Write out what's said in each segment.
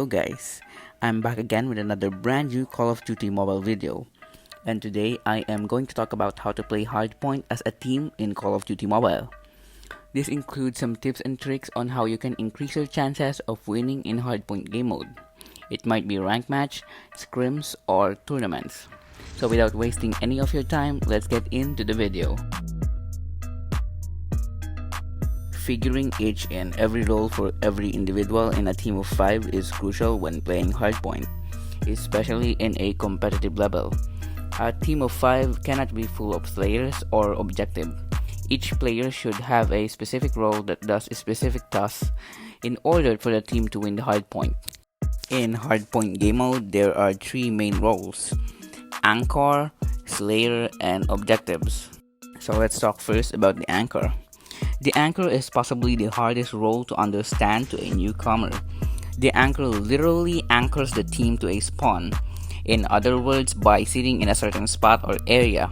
Hello guys, I'm back again with another brand new Call of Duty Mobile video. And today I am going to talk about how to play Hardpoint as a team in Call of Duty Mobile. This includes some tips and tricks on how you can increase your chances of winning in Hardpoint game mode. It might be rank match, scrims, or tournaments. So without wasting any of your time, let's get into the video. Figuring each and every role for every individual in a team of 5 is crucial when playing Hardpoint, especially in a competitive level. A team of 5 cannot be full of players or objective. Each player should have a specific role that does a specific task in order for the team to win the Hardpoint. In Hardpoint game mode, there are 3 main roles: Anchor, Slayer, and Objectives. So let's talk first about the Anchor. The Anchor is possibly the hardest role to understand to a newcomer. The Anchor literally anchors the team to a spawn. In other words, by sitting in a certain spot or area,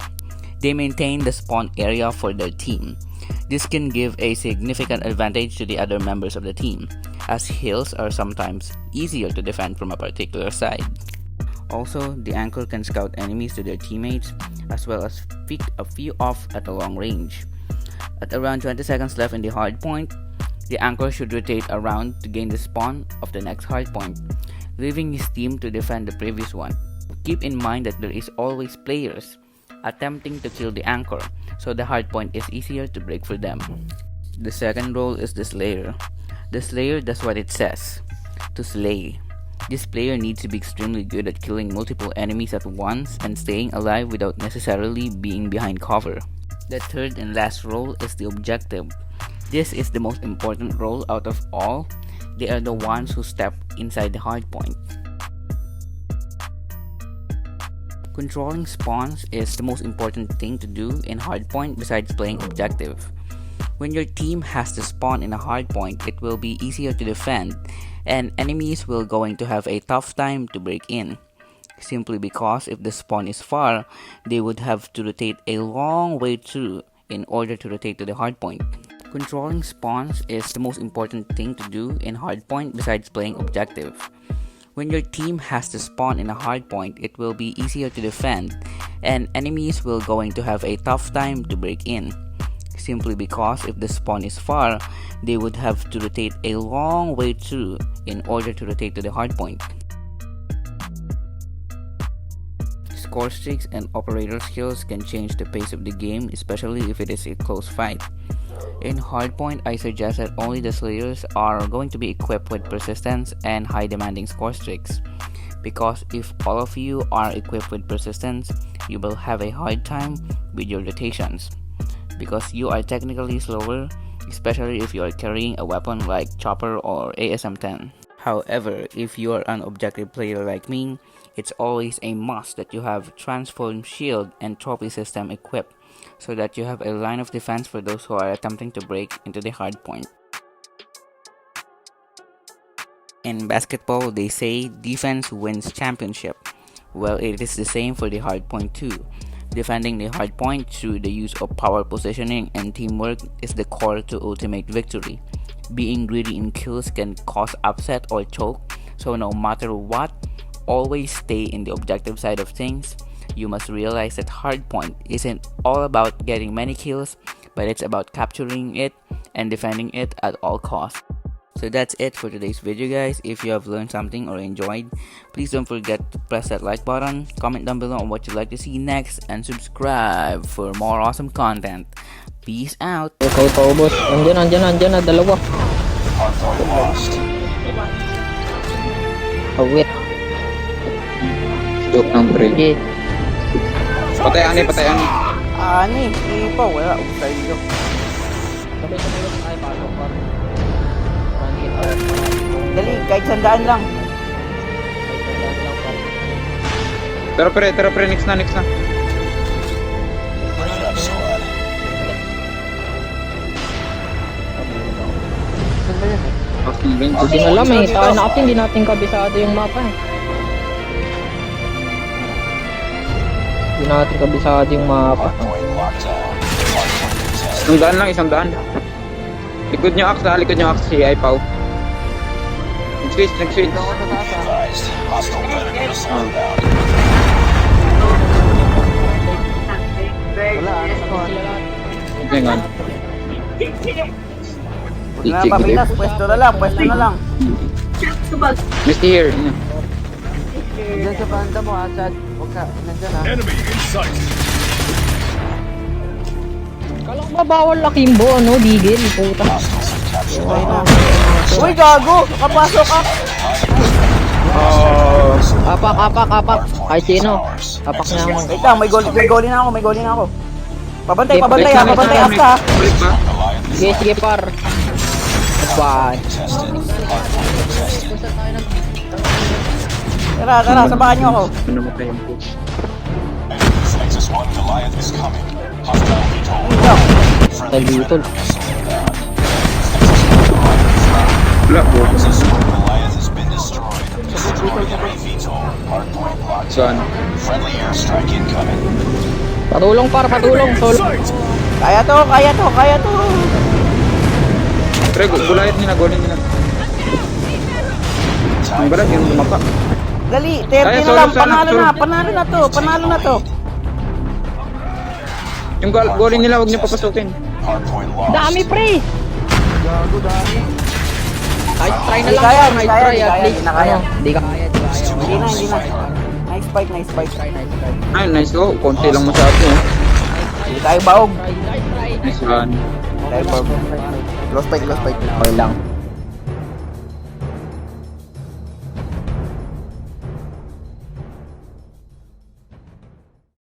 they maintain the spawn area for their team. This can give a significant advantage to the other members of the team, as hills are sometimes easier to defend from a particular side. Also, the Anchor can scout enemies to their teammates, as well as pick a few off at a long range. At around 20 seconds left in the hardpoint, the Anchor should rotate around to gain the spawn of the next hardpoint, leaving his team to defend the previous one. Keep in mind that there is always players attempting to kill the Anchor, so the hardpoint is easier to break for them. The second role is the Slayer. The Slayer does what it says, to slay. This player needs to be extremely good at killing multiple enemies at once and staying alive without necessarily being behind cover. The third and last role is the Objective. This is the most important role out of all. They are the ones who step inside the hardpoint. Controlling spawns is the most important thing to do in hardpoint besides playing Objective. When your team has to spawn in a hardpoint, it will be easier to defend, and enemies will going to have a tough time to break in. Simply because if the spawn is far, they would have to rotate a long way through in order to rotate to the hardpoint. Controlling spawns is the most important thing to do in hardpoint besides playing Objective. When your team has to spawn in a hardpoint, it will be easier to defend, and enemies will going to have a tough time to break in. Simply because if the spawn is far, they would have to rotate a long way through in order to rotate to the hardpoint. Score streaks and operator skills can change the pace of the game, especially if it is a close fight. In Hardpoint, I suggest that only the Slayers are going to be equipped with persistence and high demanding score streaks, because if all of you are equipped with persistence, you will have a hard time with your rotations, because you are technically slower, especially if you are carrying a weapon like Chopper or ASM-10. However, if you are an objective player like me, it's always a must that you have Transform Shield and Trophy System equipped, so that you have a line of defense for those who are attempting to break into the hardpoint. In basketball, they say defense wins championship. Well, it is the same for the hardpoint too. Defending the hardpoint through the use of power positioning and teamwork is the core to ultimate victory. Being greedy in kills can cause upset or choke, so no matter what, always stay in the objective side of things. You must realize that hardpoint isn't all about getting many kills, but it's about capturing it and defending it at all costs. So that's it for today's video, guys. If you have learned something or enjoyed, please don't forget to press that like button, comment down below on what you'd like to see next, and subscribe for more awesome content. Peace out. Okay, paubos. Andiyan na, dalawa. Oh, wait. Joke ng pre. Okay. Patay ani. Ani, iba, wala akong tayo. Sabay-sabay lang tayo, pasok pa. Dali, kahit 100 lang. Tara pre, next na. Hindi na alam eh, tayo na kasi hindi natin kabisado yung mapa eh. Hindi natin kabisado yung mapa. Isang daan. Likod nyo axe si Ipaw. Nag-switch. Hang on. Huwag na papitas, pwesto na lang. Misty here. Diyan sa banda mo, Asad. Huwag ka, nandyan ha. Enemy in sight. Kala ko ba bawal akimbo, ano? Digil, puta. Okay na. Uy, gago! Kapasok ka! Apak. Kahit sino. Apak na ako. Wait lang, may goalie na ako. Pabantay, afta. Balik ba? Sige, par. Bye. Tara, sabahan nyo ako. Ano mo kayo po? Dito. Wala po. Saan? Patulong, par. Solo. Kaya to. Pre, gulayat nila. Ang balat yung lumapa. Dali, 30 Kaya, na lang. solo. Panalo na to. Yung goalie nila, huwag niyo papasukin. Dami, pre. Ay, try na Di lang. kaya, Try di at kaya, least. di na kaya. Hindi kaya. Hindi na. Nice fight. Ay, nice go. Konti lang masyado. Hindi tayo baog. Try. Nice one. Tayo baog. Lost fight. Okay lang.